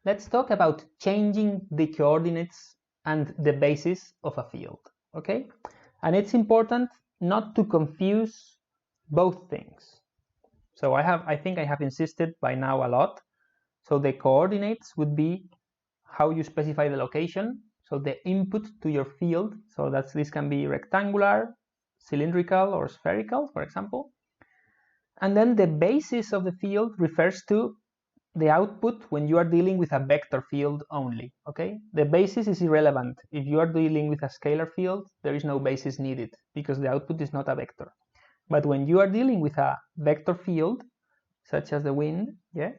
let's talk about changing the coordinates and the basis of a field, okay? And it's important not to confuse both things. So I think I have insisted by now a lot. So the coordinates would be how you specify the location, so the input to your field, so this can be rectangular, cylindrical, or spherical, for example. And then the basis of the field refers to the output when you are dealing with a vector field only, okay? The basis is irrelevant. If you are dealing with a scalar field, there is no basis needed because the output is not a vector. But when you are dealing with a vector field, such as the wind, yeah?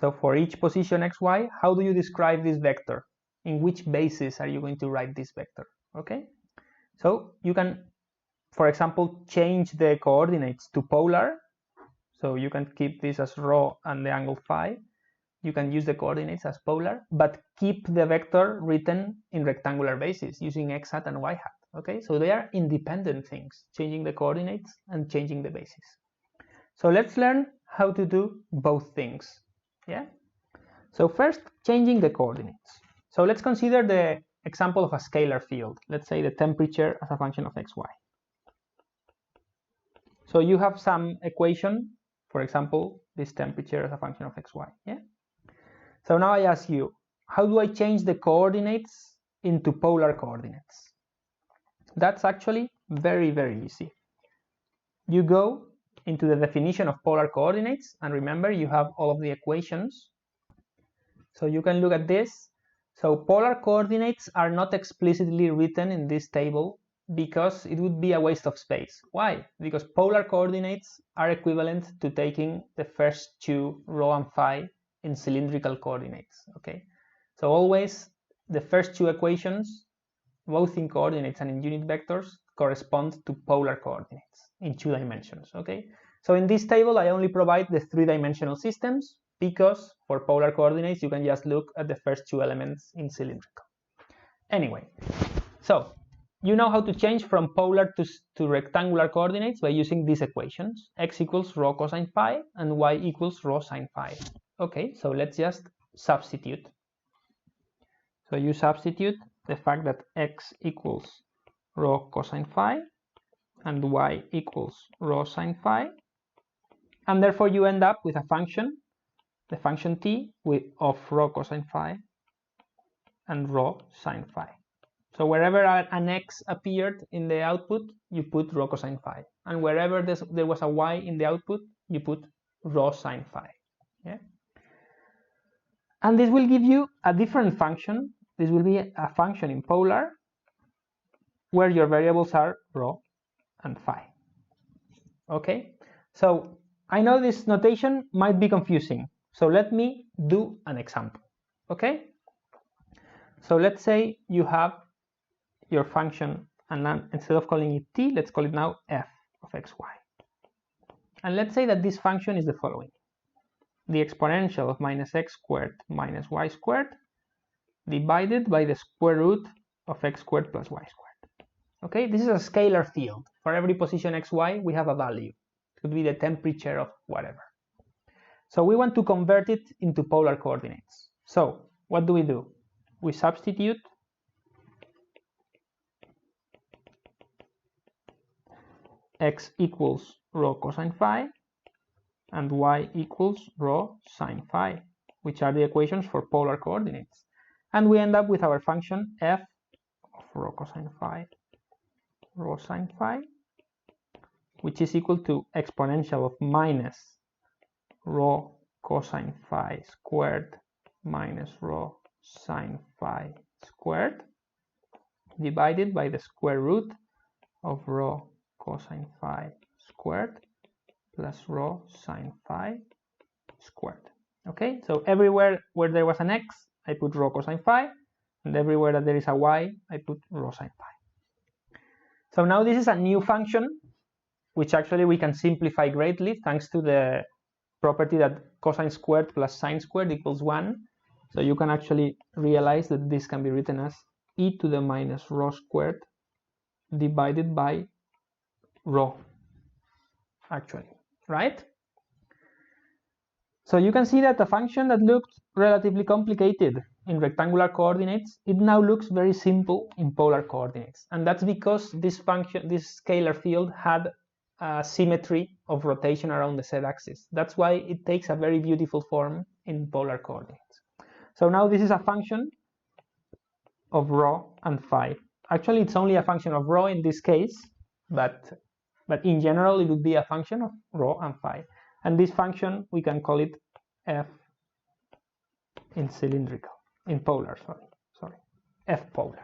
So for each position xy, how do you describe this vector? In which basis are you going to write this vector, okay? So you can, for example, change the coordinates to polar. So you can keep this as rho and the angle phi. You can use the coordinates as polar, but keep the vector written in rectangular basis using x hat and y hat. Okay, so they are independent things, changing the coordinates and changing the basis. So let's learn how to do both things. Yeah. So first, changing the coordinates. So let's consider the example of a scalar field. Let's say the temperature as a function of xy. So you have some equation, for example, this temperature as a function of xy. Yeah. So now I ask you, how do I change the coordinates into polar coordinates? That's actually very, very easy. You go into the definition of polar coordinates, and remember you have all of the equations. So you can look at this. So polar coordinates are not explicitly written in this table because it would be a waste of space. Why? Because polar coordinates are equivalent to taking the first two rho and phi in cylindrical coordinates, okay? So always the first two equations, both in coordinates and in unit vectors, correspond to polar coordinates in 2 dimensions, okay? So in this table, I only provide the 3-dimensional systems because for polar coordinates, you can just look at the first two elements in cylindrical. Anyway, so you know how to change from polar to rectangular coordinates by using these equations. X equals rho cosine phi and y equals rho sine phi. Okay, so let's just substitute. So you substitute the fact that x equals rho cosine phi and y equals rho sine phi, and therefore you end up with a function, the function t, of rho cosine phi and rho sine phi. So wherever an x appeared in the output, you put rho cosine phi, and wherever there was a y in the output, you put rho sine phi. Yeah. And this will give you a different function. This will be a function in polar where your variables are rho and phi. Okay, so I know this notation might be confusing, so let me do an example. Okay, so let's say you have your function, and then instead of calling it t, let's call it now f of xy. And let's say that this function is the following: the exponential of minus x squared minus y squared divided by the square root of x squared plus y squared. Okay, this is a scalar field. For every position xy, we have a value. It could be the temperature of whatever. So we want to convert it into polar coordinates. So what do? We substitute x equals rho cosine phi and y equals rho sine phi, which are the equations for polar coordinates. And we end up with our function f of rho cosine phi, rho sine phi, which is equal to exponential of minus rho cosine phi squared minus rho sine phi squared divided by the square root of rho cosine phi squared plus rho sine phi squared. Okay, so everywhere where there was an x, I put rho cosine phi, and everywhere that there is a y, I put rho sine phi. So now this is a new function, which actually we can simplify greatly thanks to the property that cosine squared plus sine squared equals 1. So you can actually realize that this can be written as e to the minus rho squared divided by rho, actually, right? So you can see that a function that looked relatively complicated in rectangular coordinates, it now looks very simple in polar coordinates. And that's because this function, this scalar field, had a symmetry of rotation around the z-axis. That's why it takes a very beautiful form in polar coordinates. So now this is a function of rho and phi. Actually, it's only a function of rho in this case, but in general, it would be a function of rho and phi. And this function, we can call it f in cylindrical, in polar, sorry, f polar.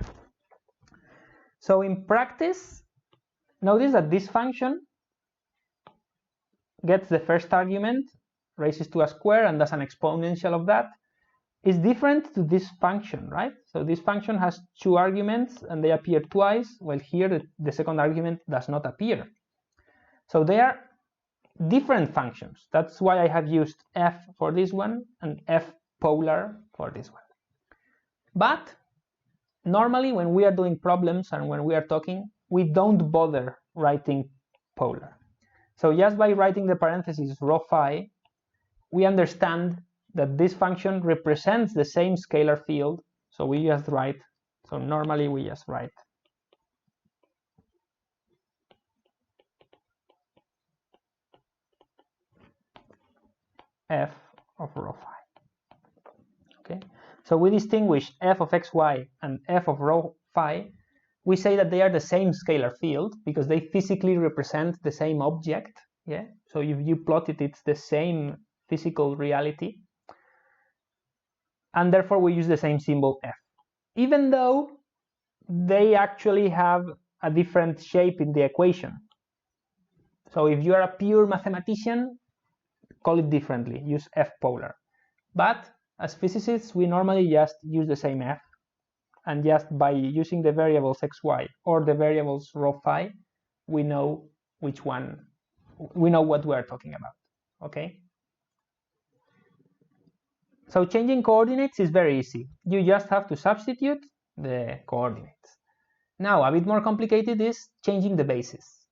So in practice, notice that this function gets the first argument, raises to a square, and does an exponential of that. Is different to this function, right? So this function has two arguments and they appear twice, while here the second argument does not appear. So they are different functions. That's why I have used f for this one and f polar for this one. But normally when we are doing problems and when we are talking, we don't bother writing polar. So just by writing the parentheses rho phi, we understand that this function represents the same scalar field. So we just write, so normally we just write f of rho phi. Okay, so we distinguish f of xy and f of rho phi. We say that they are the same scalar field because they physically represent the same object. Yeah, so if you plot it, it's the same physical reality. And therefore we use the same symbol f, even though they actually have a different shape in the equation. So if you are a pure mathematician, call it differently, use f polar. But as physicists, we normally just use the same f, and just by using the variables xy or the variables rho phi, we know which one, we know what we are talking about, okay? So changing coordinates is very easy. You just have to substitute the coordinates. Now, a bit more complicated is changing the basis.